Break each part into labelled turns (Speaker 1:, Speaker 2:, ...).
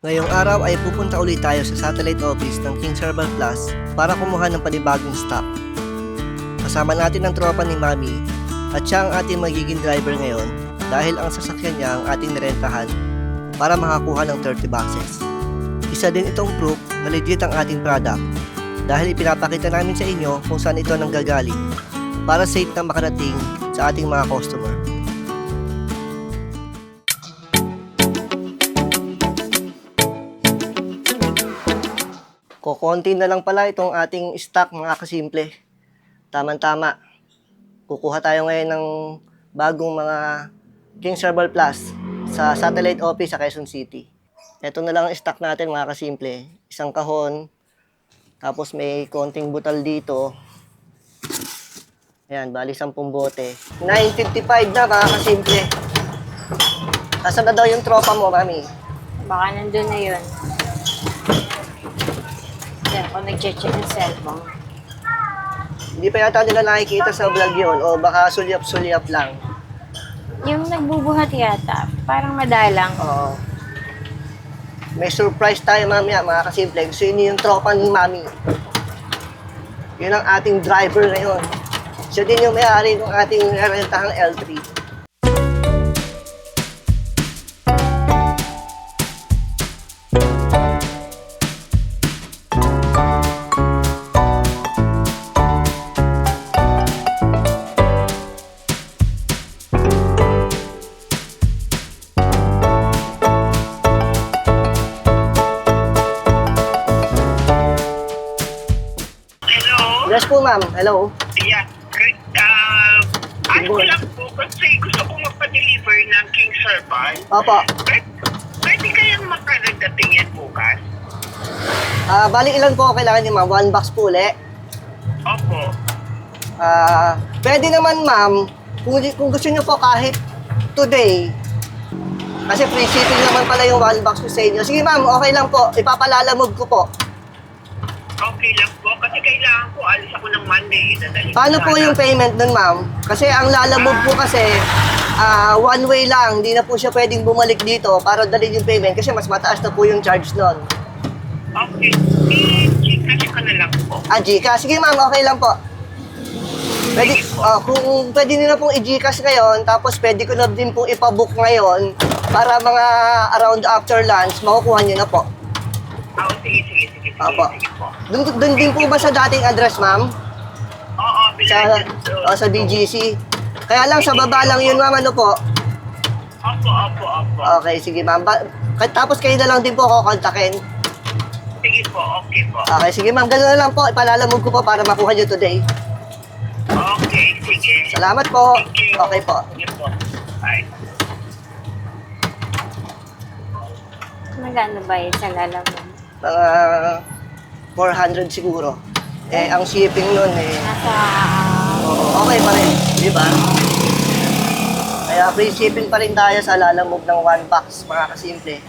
Speaker 1: Ngayong araw ay pupunta ulit tayo sa satellite office ng King's Herbal Plus para kumuha ng panibagong stock. Kasama natin ang tropa ni Mami at siya ang ating magiging driver ngayon dahil ang sasakyan niya ang ating nirentahan para makakuha ng 30 boxes. Isa din itong proof na legit ang ating product dahil ipinapakita namin sa inyo kung saan ito nanggagaling para safe na makarating sa ating mga customer. Kukunti na lang pala itong ating stock mga kasimple. Tama-tama. Kukuha tayo ngayon ng bagong mga King's Herbal Plus sa satellite office sa Quezon City. Ito na lang ang stock natin mga kasimple. Isang kahon. Tapos may konting butal dito. Ayan, bali 10 bote. 9.55 na mga kasimple. Nasaan na daw yung tropa mo, Mami?
Speaker 2: Baka nandun na yun. Diyan ako nag-check ng cellphone.
Speaker 1: Hindi pa yata nila nakikita sa vlog yun o baka sulyap-sulyap lang.
Speaker 2: Yung nagbubuhat yata, parang madalang.
Speaker 1: Oo. May surprise tayo mamaya mga kasimple. Gusto yun yung tropa ni Mami. Yun ang ating driver ngayon. Siya din yung may-ari ng ating rentahang L3. Yes po, ma'am. Hello.
Speaker 3: Yeah, good. Ano lang po, kasi gusto ko magpa-deliver ng King's Herbal.
Speaker 1: Opo.
Speaker 3: Pwede kayang makarating yan bukas?
Speaker 1: Bali ilan po kailangan niyo, ma'am? 1 box po uli.
Speaker 3: Opo.
Speaker 1: Pwede naman, ma'am. Kung gusto niyo po kahit today. Kasi free shipping naman pala yung 1 box ko sa inyo. Sige, ma'am. Okay lang po. Ipapalalamog ko po.
Speaker 3: Okay lang po, kasi kailangan ko, alis ako ng Monday.
Speaker 1: Paano po yung payment nun, ma'am? Kasi ang lalamog po kasi, one way lang. Hindi na po siya pwedeng bumalik dito para dalhin yung payment kasi mas mataas na po yung charge nun.
Speaker 3: Okay. I-Gcash ko na lang po.
Speaker 1: Gcash? Sige, ma'am. Okay lang po. Pwede, kung pwede nyo na pong i-Gcash ngayon, tapos pwede ko na din pong ipabook ngayon para mga around after lunch, makukuha nyo na po.
Speaker 3: Sige
Speaker 1: Opo.
Speaker 3: po.
Speaker 1: Doon din po ba sa dating address, ma'am?
Speaker 3: Oo, bilhin
Speaker 1: Sa BGC? Kaya lang, sa baba lang yun, ma'am, ano po?
Speaker 3: Opo.
Speaker 1: Okay, sige, ma'am. Tapos kayo na lang din po ako kontakin.
Speaker 3: Sige po, okay po.
Speaker 1: Okay, sige, ma'am. Gano'n na lang po. Ipalalamog ko po para makuha nyo today.
Speaker 3: Okay, sige.
Speaker 1: Salamat po.
Speaker 3: Thank you.
Speaker 1: Okay po.
Speaker 3: Sige po. Bye.
Speaker 2: Magkano ba yun sa lalamog?
Speaker 1: Mga 400 siguro. Ang shipping nun,
Speaker 2: Nasa...
Speaker 1: okay pa rin. Di ba? Kaya free shipping pa rin tayo sa lalamog ng 1 box, mga kasimple.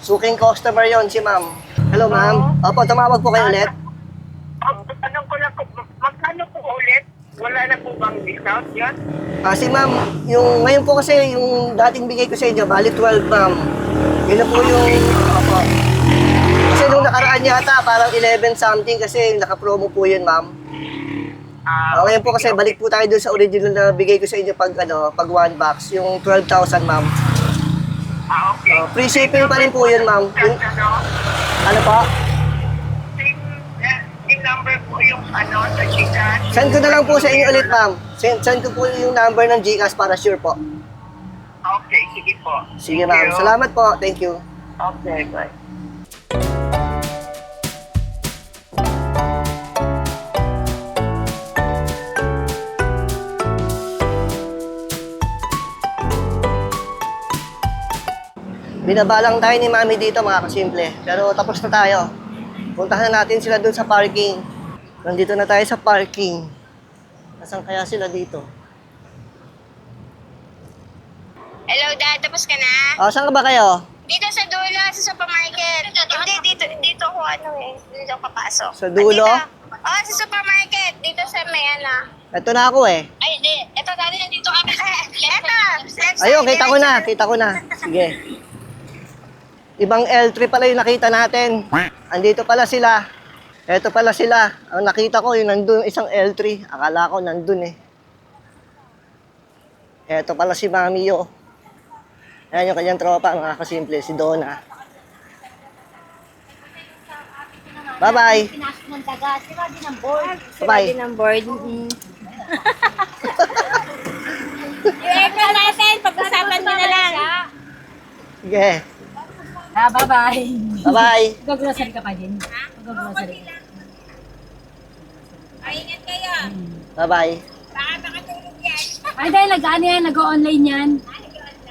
Speaker 1: Suking customer yon si ma'am. Hello, ma'am. Opo, tumawag po kayo ulit.
Speaker 3: Tanong ko lang, magkano po ulit? Wala na po bang discount yan?
Speaker 1: Kasi ma'am, yung ngayon po kasi yung dating bigay ko sa inyo, bali 12, ma'am. Yun na po yung... Opo. Kasi nung nakaraan yata, parang 11 something kasi naka-promo po yun, ma'am. Ngayon po kasi balik po tayo dun sa original na bigay ko sa inyo pag 1 box, yung 12,000, ma'am.
Speaker 3: Okay.
Speaker 1: Free shipping pa rin po yun, ma'am. Ano po?
Speaker 3: Yung number po yung sa Gcash.
Speaker 1: Send ko na lang po sa inyo ulit, ma'am. Send ko po yung number ng Gcash para sure po.
Speaker 3: Okay, sige po.
Speaker 1: Sige,
Speaker 3: Thank
Speaker 1: ma'am.
Speaker 3: you.
Speaker 1: Salamat po. Thank you.
Speaker 3: Okay, bye.
Speaker 1: Binabalang tayo ni Mami dito, mga kasimple. Pero tapos na tayo. Puntahan natin sila dun sa parking. Nandito na tayo sa parking. Nasaan kaya sila dito?
Speaker 4: Hello, Dad. Tapos ka na?
Speaker 1: Saan ka ba kayo?
Speaker 4: Dito sa dulo, sa supermarket. Hindi, dito ako dito ako papasok.
Speaker 1: Sa dulo?
Speaker 4: Sa supermarket. Dito sa may
Speaker 1: Ito na ako eh.
Speaker 4: Ay, hindi. Ito, Daddy, nandito kami. Left
Speaker 1: Ayun, kita ko na. Sige. Ibang L3 pala yung nakita natin. Andito pala sila. Eto pala sila. Ang nakita ko, yung nandun, isang L3. Akala ko nandun eh. Eto pala si Mami Yo. Ayan yung kanyang tropa, mga kasimple, si Donna. Bye-bye.
Speaker 4: Pinasok ng daga. Sira din ang board.
Speaker 1: Bye-bye.
Speaker 2: Din ang board.
Speaker 4: Yung April natin, pag-usapan mo na lang.
Speaker 1: Sige.
Speaker 5: Bye-bye.
Speaker 1: Bye-bye.
Speaker 5: Mag-grocery ka pa din. Mag-grocery.
Speaker 4: Ingat kayo.
Speaker 1: Bye-bye.
Speaker 4: Baka makatulog yan.
Speaker 5: Ay, dahil nag-ano yan, nag-online yan.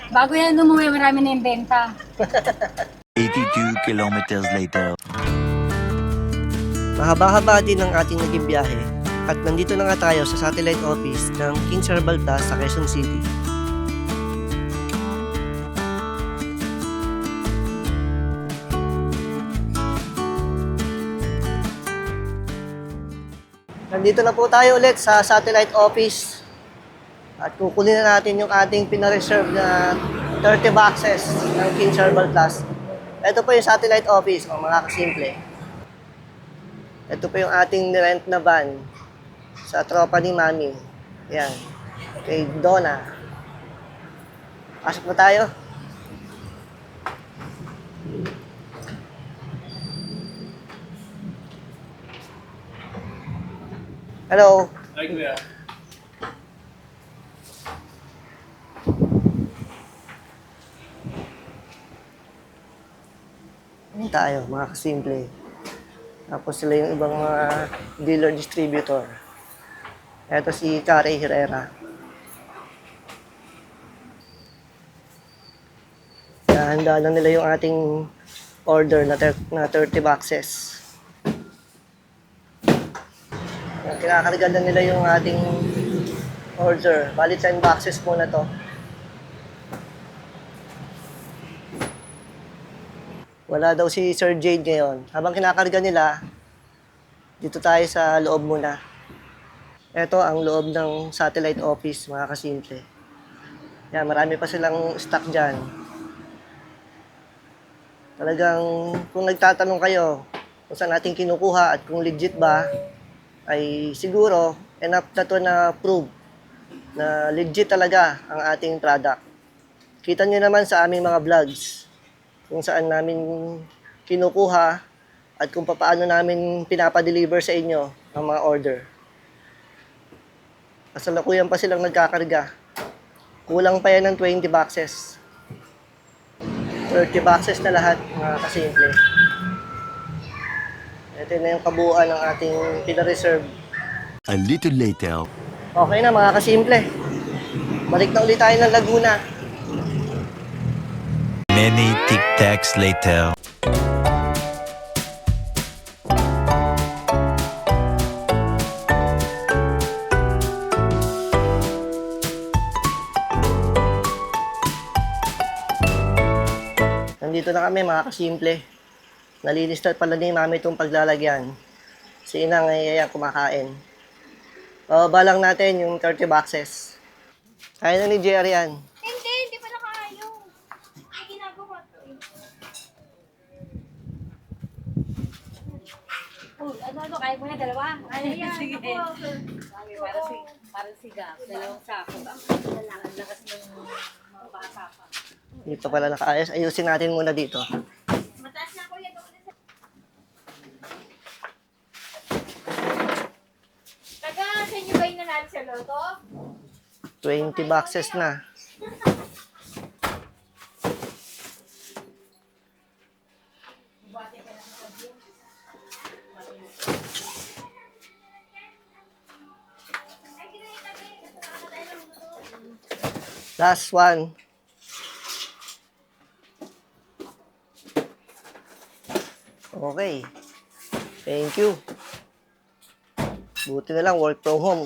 Speaker 5: Bago yan umuwi, marami na yung benta.
Speaker 6: 82 kilometers later.
Speaker 1: Mahaba-haba din ang ating naging biyahe at nandito na nga tayo sa satellite office ng King's Herbal Plus sa Quezon City. Nandito na po tayo ulit sa satellite office at kukunin na natin yung ating pinareserve na 30 boxes ng King's Herbal Plus. Ito po yung satellite office, mga kasimple. Ito po yung ating nirent na van sa tropa ni Mami. Yan. Kay Donna. Pasok na tayo. Hello.
Speaker 7: Ay, kuya.
Speaker 1: Ayan tayo, mga kasimple. Tapos sila yung ibang mga dealer distributor. Ito si Kare Herrera. Handa lang nila yung ating order na 30 boxes. Kinakarga na nila yung ating order. Bali 10 boxes muna to. Wala daw si Sir Jade ngayon. Habang kinakarga nila, dito tayo sa loob muna. Ito ang loob ng satellite office, mga kasimple. Yan, marami pa silang stock dyan. Talagang, kung nagtatanong kayo kung saan natin kinukuha at kung legit ba, ay siguro enough na to na prove na legit talaga ang ating product. Kita nyo naman sa aming mga vlogs kung saan namin kinukuha at kung paano namin pinapadeliver sa inyo ang mga order. Kasalukuyan pa silang nagkakarga. Kulang pa yan ng 20 boxes. 30 boxes na lahat, mga kasimple. Ito na yung kabuuan ng ating pinareserve.
Speaker 6: A little later.
Speaker 1: Okay na, mga kasimple. Balik na ulit tayo ng Laguna.
Speaker 6: Many tic-tacs later.
Speaker 1: Nandito na kami, mga kasimple. Nalinis na pala ni Mami itong paglalagyan. Si Inang ay kumakain. Bababa lang natin yung 30 boxes. Kaya na ni Jerry yan.
Speaker 4: Hindi pa nakaayo. Ay, ginagawa to eh.
Speaker 5: Ano, kaya mo na dalawa? Ano yan? Sige.
Speaker 4: Oo.
Speaker 5: Parang siga. Dalawang sako. Ang lakas ng bata pa.
Speaker 1: Dito pala nakaayos. Ayusin natin muna dito.
Speaker 4: Mataas na kuya. Taga, sa inyo ba yung nanalo sa loto?
Speaker 1: 20 boxes na. Last one. Okay. Thank you. Buti na lang, work from home.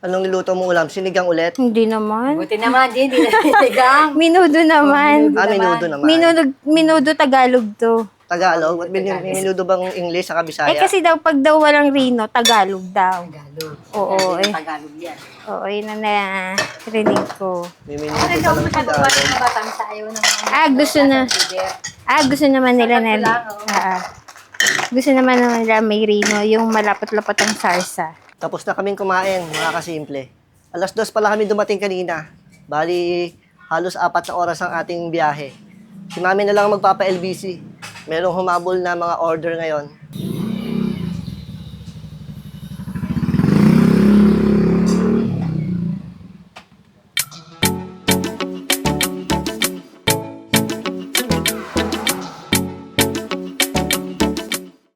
Speaker 1: Anong niluto mo ulam? Sinigang ulit?
Speaker 2: Hindi naman.
Speaker 5: Buti naman, hindi na tigang.
Speaker 2: Minudo naman.
Speaker 1: Minudo naman.
Speaker 2: Minudo Tagalog to.
Speaker 1: Tagalog? Ba't may minudo bang English sa Bisaya?
Speaker 2: kasi daw, pag daw walang Rino, Tagalog daw.
Speaker 5: Tagalog.
Speaker 2: Oo,
Speaker 5: Yan,
Speaker 2: eh.
Speaker 5: Tagalog yan.
Speaker 2: Oo, yun ang narinig ko.
Speaker 1: May minudo pa ng Tagalog.
Speaker 5: Batang sayo ng
Speaker 2: Gusto naman nila
Speaker 5: Sarap
Speaker 2: na,
Speaker 5: lang, oh.
Speaker 2: gusto naman nila may Rino, yung malapot-lapot ang sarsa.
Speaker 1: Tapos na kaming kumain, mga kasimple. 2:00 pala kami dumating kanina. Bali, halos 4 na oras ang ating biyahe. Si Mami na lang magpapa-LBC. Merong humabol na mga order ngayon.